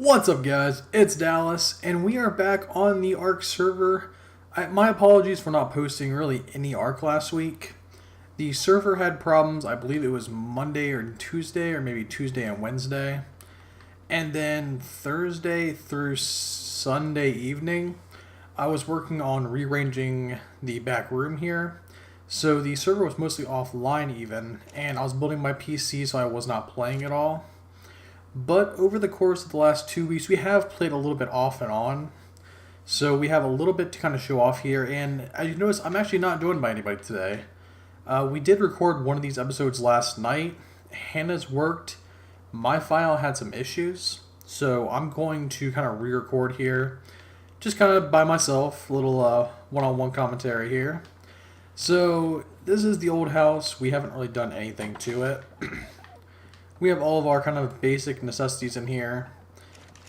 What's up, guys? It's Dallas, and we are back on the Ark server. My apologies for not posting really any Ark last week. The server had problems. I believe it was Monday or Tuesday, or maybe Tuesday and Wednesday. And then Thursday through Sunday evening, I was working on rearranging the back room here. So the server was mostly offline even, and I was building my PC so I was not playing at all. But over the course of the last 2 weeks, we have played a little bit off and on. So we have a little bit to kind of show off here. And as you notice, I'm actually not joined by anybody today. We did record one of these episodes last night. Hannah's worked. My file had some issues. So I'm going to kind of re-record here. Just kind of by myself. A little one-on-one commentary here. So this is the old house. We haven't really done anything to it. We have all of our kind of basic necessities in here.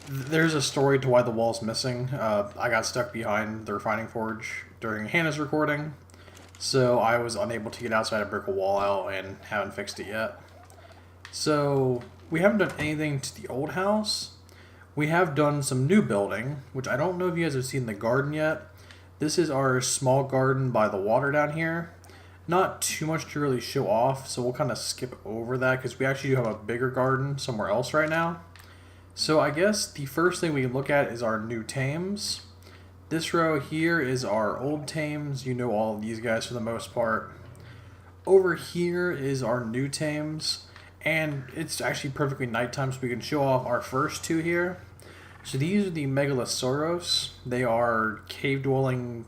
There's a story to why the wall's missing. I got stuck behind the refining forge during Hannah's recording, so I was unable to get outside and break a wall out and haven't fixed it yet. So we haven't done anything to the old house. We have done some new building, which I don't know if you guys have seen the garden yet. This is our small garden by the water down here. Not too much to really show off, so we'll kind of skip over that because we actually do have a bigger garden somewhere else right now. So I guess the first thing we can look at is our new tames. This row here is our old tames. You know all of these guys for the most part. Over here is our new tames, and it's actually perfectly nighttime, so we can show off our first two here. So these are the Megalosauros. They are cave-dwelling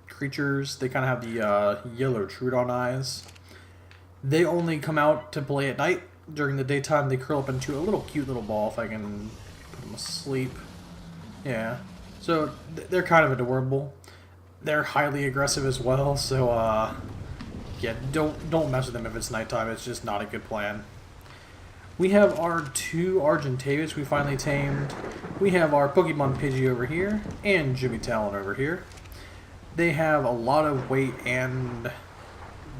creatures. They kind of have the yellow Trudon eyes. They only come out to play at night. During the daytime, they curl up into a little cute little ball, if I can put them asleep. Yeah. So they're kind of adorable. They're highly aggressive as well, so yeah, don't mess with them if it's nighttime. It's just not a good plan. We have our two Argentavis we finally tamed. We have our Pokemon Pidgey over here, and Jimmy Talon over here. They have a lot of weight and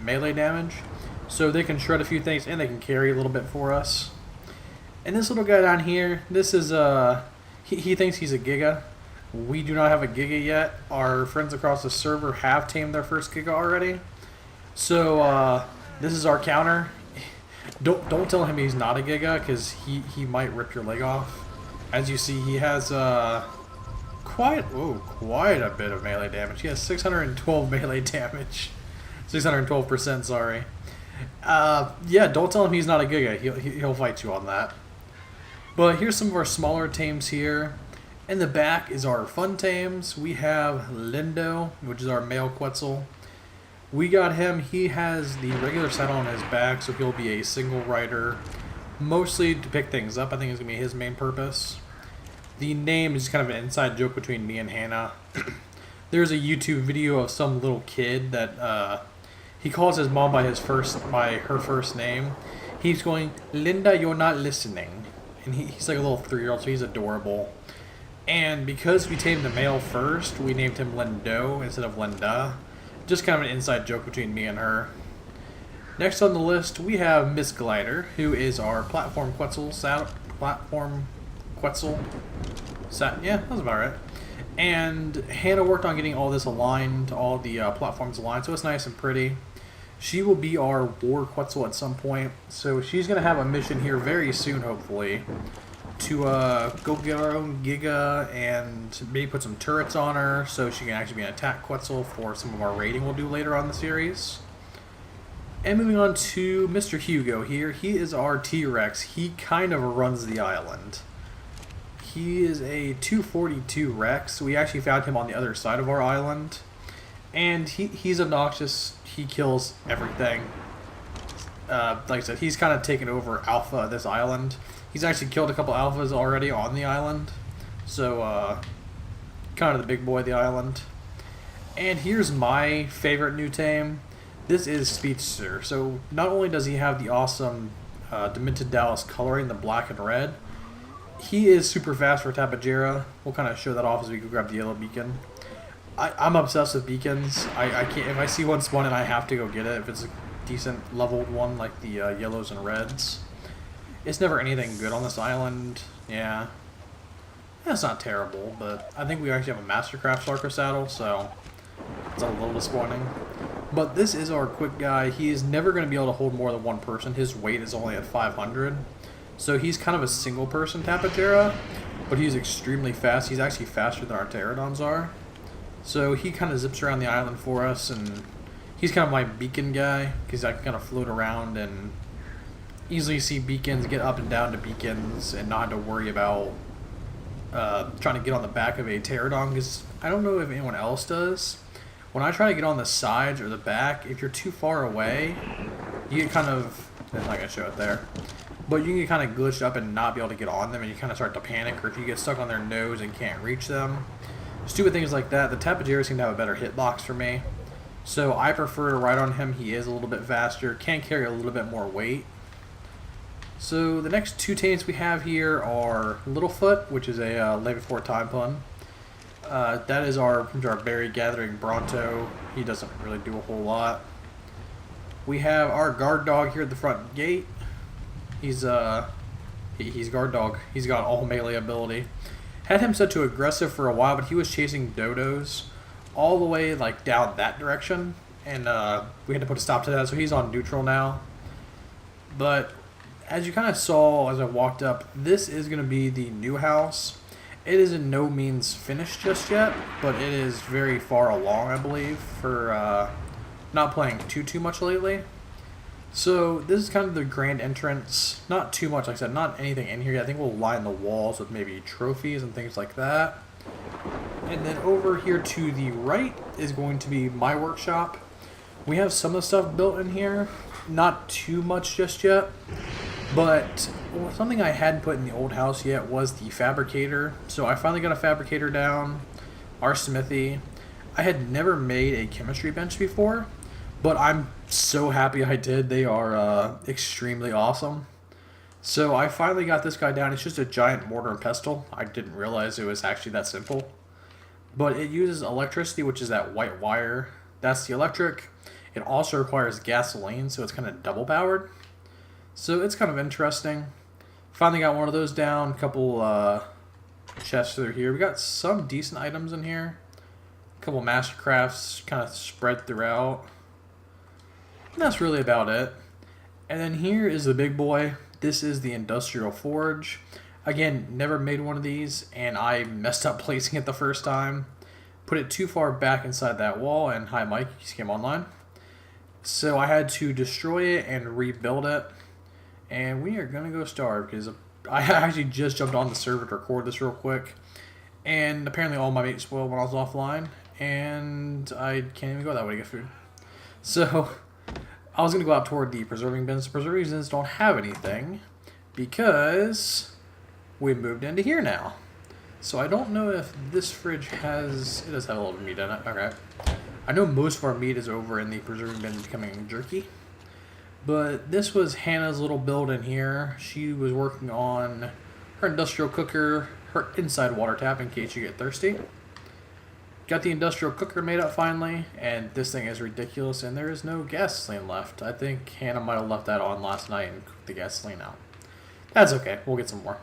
melee damage, so they can shred a few things and they can carry a little bit for us. And this little guy down here, this is he thinks he's a Giga. We do not have a Giga yet. Our friends across the server have tamed their first Giga already. So this is our counter. Don't tell him he's not a Giga, because he might rip your leg off. As you see, he has quite a bit of melee damage. He has 612 melee damage. 612%, sorry. Yeah, don't tell him he's not a Giga. He'll fight you on that. But here's some of our smaller tames here. In the back is our fun tames. We have Lindo, which is our male Quetzal. We got him. He has the regular saddle on his back, so he'll be a single rider. Mostly to pick things up. I think it's going to be his main purpose. The name is kind of an inside joke between me and Hannah. There's a YouTube video of some little kid that he calls his mom by her first name. He's going, "Linda, you're not listening," and he's like a little 3-year-old, so he's adorable. And because we tamed the male first, we named him Lindo instead of Linda. Just kind of an inside joke between me and her. Next on the list, we have Miss Glider, who is our platform Quetzal yeah, that's about right. And Hannah worked on getting all this aligned, all the platforms aligned, so it's nice and pretty. She will be our War Quetzal at some point, so she's going to have a mission here very soon, hopefully, to go get our own Giga and maybe put some turrets on her so she can actually be an attack Quetzal for some of our raiding we'll do later on in the series. And moving on to Mr. Hugo here. He is our T-Rex. He kind of runs the island. He is a 242 Rex. We actually found him on the other side of our island. And he's obnoxious. He kills everything. Like I said, he's kind of taken over Alpha of this island. He's actually killed a couple Alphas already on the island. So, kind of the big boy of the island. And here's my favorite new tame. This is Speedster. So, not only does he have the awesome Demented Dallas coloring, the black and red, he is super fast for Tapajera. We'll kind of show that off as we go grab the yellow beacon. I'm obsessed with beacons. I can't, if I see one spawn and I have to go get it, if it's a decent leveled one like the yellows and reds. It's never anything good on this island. Yeah. That's not terrible, but I think we actually have a Mastercraft Sarco saddle, so it's a little disappointing. But this is our quick guy. He is never going to be able to hold more than one person. His weight is only at 500. So he's kind of a single person Tapejara, but he's extremely fast. He's actually faster than our pterodons are. So he kind of zips around the island for us, and he's kind of my beacon guy, because I can kind of float around and easily see beacons, get up and down to beacons, and not have to worry about trying to get on the back of a pterodon, because I don't know if anyone else does. When I try to get on the sides or the back, if you're too far away, you get kind of, I'm not going to show it there, but you can get kind of glitched up and not be able to get on them, and you kind of start to panic, or if you get stuck on their nose and can't reach them. Stupid things like that. The Tapejara seem to have a better hitbox for me, so I prefer to ride on him. He is a little bit faster, can carry a little bit more weight. So the next two tames we have here are Littlefoot, which is a Lay Before Time pun. That is our berry gathering Bronto. He doesn't really do a whole lot. We have our guard dog here at the front gate. He's guard dog. He's got all melee ability. Had him set to aggressive for a while, but he was chasing dodos all the way like down that direction, and we had to put a stop to that. So he's on neutral now. But as you kind of saw as I walked up, this is going to be the new house. It is in no means finished just yet, but it is very far along, I believe, for not playing too much lately. So this is kind of the grand entrance. Not too much, like I said, not anything in here. I think we'll line the walls with maybe trophies and things like that. And then over here to the right is going to be my workshop. We have some of the stuff built in here. Not too much just yet. But something I hadn't put in the old house yet was the fabricator. So I finally got a fabricator down, our smithy. I had never made a chemistry bench before, but I'm so happy I did. They are extremely awesome. So I finally got this guy down. It's just a giant mortar and pestle. I didn't realize it was actually that simple. But it uses electricity, which is that white wire. That's the electric. It also requires gasoline, so it's kind of double powered. So it's kind of interesting. Finally got one of those down. A couple chests through here. We got some decent items in here. A couple Mastercrafts kind of spread throughout. And that's really about it. And then here is the big boy. This is the Industrial Forge. Again, never made one of these, and I messed up placing it the first time. Put it too far back inside that wall, and hi Mike, you just came online. So I had to destroy it and rebuild it. And we are going to go starve, because I actually just jumped on the server to record this real quick. And apparently all my mates spoiled when I was offline, and I can't even go that way to get food. So I was going to go out toward the preserving bins. The preserving bins don't have anything, because we moved into here now. So I don't know if this fridge has... It does have a little meat in it. Okay. I know most of our meat is over in the preserving bin becoming jerky. But this was Hannah's little build in here. She was working on her industrial cooker, her inside water tap in case you get thirsty. Got the industrial cooker made up finally, and this thing is ridiculous, and there is no gasoline left. I think Hannah might have left that on last night and cooked the gasoline out. That's okay, we'll get some more.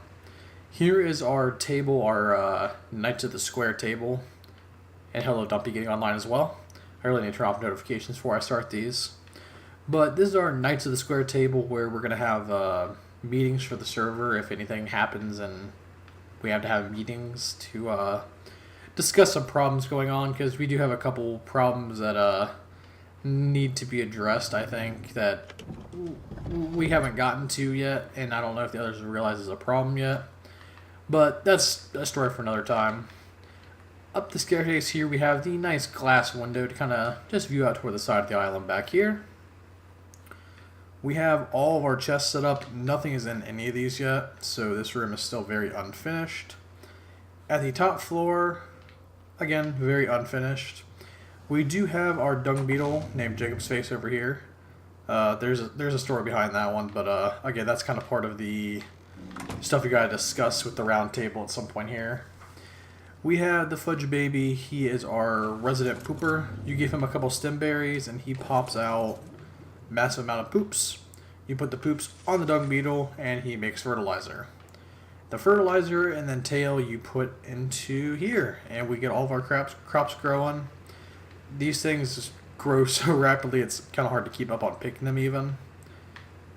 Here is our table, our Knights of the Square table. And hello Dumpy getting online as well. I really need to turn off notifications before I start these. But this is our Knights of the Square table, where we're going to have meetings for the server if anything happens, and we have to have meetings to discuss some problems going on, because we do have a couple problems that need to be addressed, I think, that we haven't gotten to yet, and I don't know if the others realize is a problem yet. But that's a story for another time. Up the staircase here, we have the nice glass window to kind of just view out toward the side of the island back here. We have all of our chests set up. Nothing is in any of these yet, so this room is still very unfinished. At the top floor, again, very unfinished. We do have our dung beetle named Jacob's Face over here. There's a story behind that one, but again, that's kind of part of the stuff we gotta discuss with the round table at some point here. We have the Fudge Baby. He is our resident pooper. You give him a couple stem berries, and he pops out massive amount of poops. You put the poops on the dung beetle, and he makes fertilizer. the fertilizer, and then tail you put into here, and we get all of our crops growing. These things just grow so rapidly it's kind of hard to keep up on picking them even.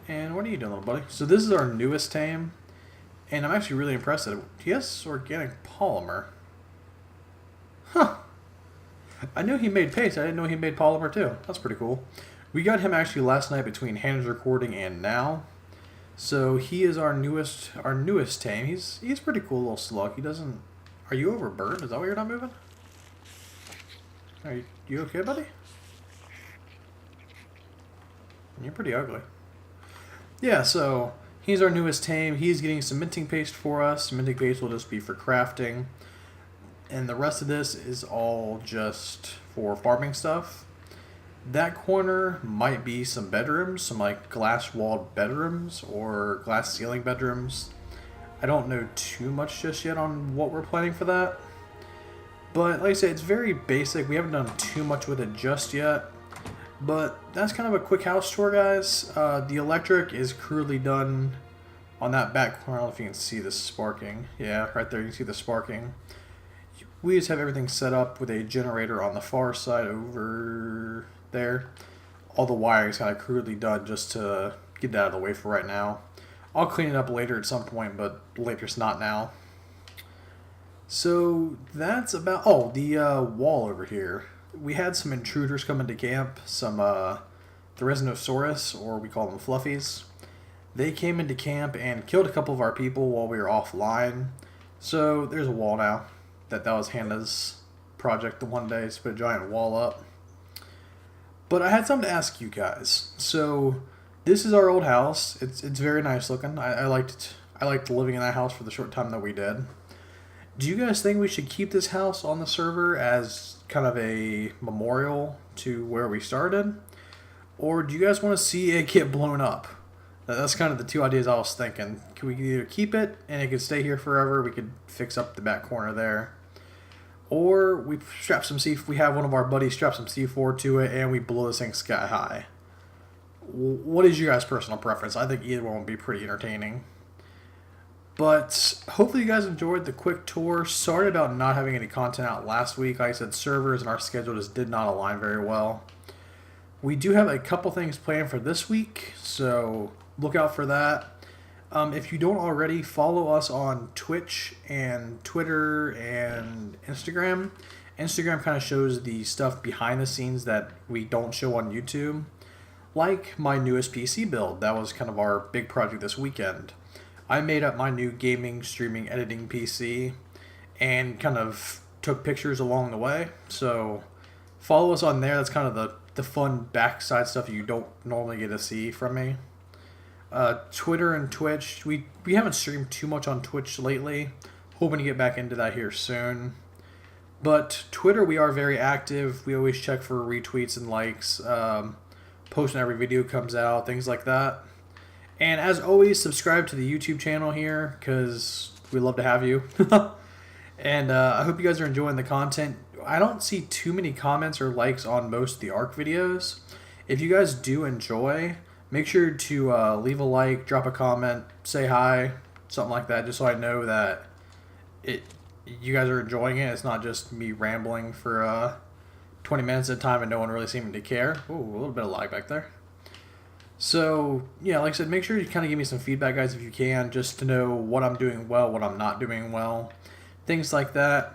And what are you doing, little buddy? So this is our newest tame, and I'm actually really impressed at it. He has organic polymer. Huh. I knew he made paste. I didn't know he made polymer too. That's pretty cool. We got him actually last night between Hannah's recording and now. So he is our newest tame. He's pretty cool little slug. He doesn't. Are you overburdened? Is that why you're not moving? Are you okay, buddy? You're pretty ugly. Yeah, so he's our newest tame. He's getting some minting paste for us. Minting paste will just be for crafting. And the rest of this is all just for farming stuff. That corner might be some bedrooms, some like glass-walled bedrooms or glass ceiling bedrooms. I don't know too much just yet on what we're planning for that. But like I said, it's very basic. We haven't done too much with it just yet. But that's kind of a quick house tour, guys. The electric is crudely done on that back corner. I don't know if you can see the sparking. Yeah, right there you can see the sparking. We just have everything set up with a generator on the far side over there. All the wiring is kind of crudely done just to get it out of the way for right now. I'll clean it up later at some point, but later's not now. So that's about... Oh, the wall over here. We had some intruders come into camp. Some Therizinosaurus, or we call them fluffies. They came into camp and killed a couple of our people while we were offline. So there's a wall now. That was Hannah's project the one day, to put a giant wall up. But I had something to ask you guys. So this is our old house. It's very nice looking. I liked living in that house for the short time that we did. Do you guys think we should keep this house on the server as kind of a memorial to where we started? Or do you guys want to see it get blown up? That's kind of the two ideas I was thinking. Can we either keep it and it could stay here forever? We could fix up the back corner there. Or we strap some we have one of our buddies strap some C4 to it and we blow this thing sky high. What is your guys' personal preference? I think either one would be pretty entertaining. But hopefully you guys enjoyed the quick tour. Sorry about not having any content out last week. Like I said, servers and our schedule just did not align very well. We do have a couple things planned for this week, so look out for that. If you don't already, follow us on Twitch and Twitter and Instagram. Instagram kind of shows the stuff behind the scenes that we don't show on YouTube. Like my newest PC build. That was kind of our big project this weekend. I made up my new gaming, streaming, editing PC and kind of took pictures along the way. So follow us on there. That's kind of the fun backside stuff you don't normally get to see from me. Twitter and Twitch, we haven't streamed too much on Twitch lately. Hoping to get back into that here soon. But Twitter, we are very active. We always check for retweets and likes. Post when every video comes out, things like that. And as always, subscribe to the YouTube channel here because we love to have you. And I hope you guys are enjoying the content. I don't see too many comments or likes on most of the ARC videos. If you guys do enjoy, make sure to leave a like, drop a comment, say hi, something like that, just so I know that you guys are enjoying it. It's not just me rambling for 20 minutes at a time and no one really seeming to care. Ooh, a little bit of lag back there. So, yeah, like I said, make sure you kind of give me some feedback, guys, if you can, just to know what I'm doing well, what I'm not doing well, things like that.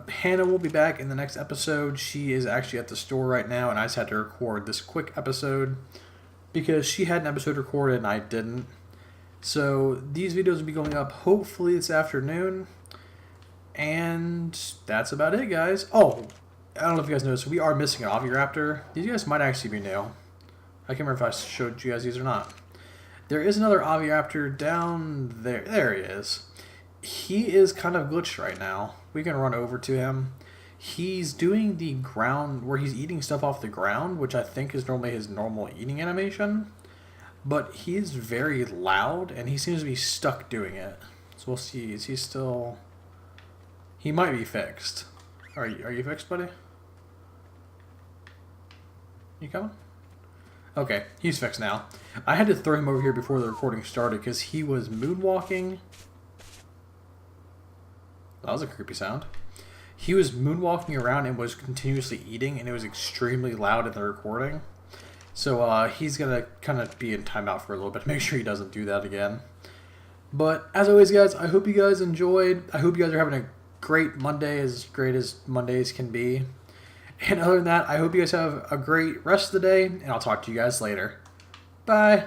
Hannah will be back in the next episode. She is actually at the store right now, and I just had to record this quick episode because she had an episode recorded and I didn't. So these videos will be going up hopefully this afternoon. And that's about it, guys. Oh, I don't know if you guys noticed, we are missing an Oviraptor. These guys might actually be new. I can't remember if I showed you guys these or not. There is another Oviraptor down there. There he is. He is kind of glitched right now. We can run over to him. He's doing the ground where he's eating stuff off the ground, which I think is normally his normal eating animation. But he is very loud, and he seems to be stuck doing it. So we'll see. Is he still... He might be fixed. Are you fixed, buddy? You coming? Okay, he's fixed now. I had to throw him over here before the recording started because he was moonwalking That was a creepy sound. He was moonwalking around and was continuously eating, and it was extremely loud in the recording. So he's going to kind of be in timeout for a little bit to make sure he doesn't do that again. But as always, guys, I hope you guys enjoyed. I hope you guys are having a great Monday, as great as Mondays can be. And other than that, I hope you guys have a great rest of the day, and I'll talk to you guys later. Bye.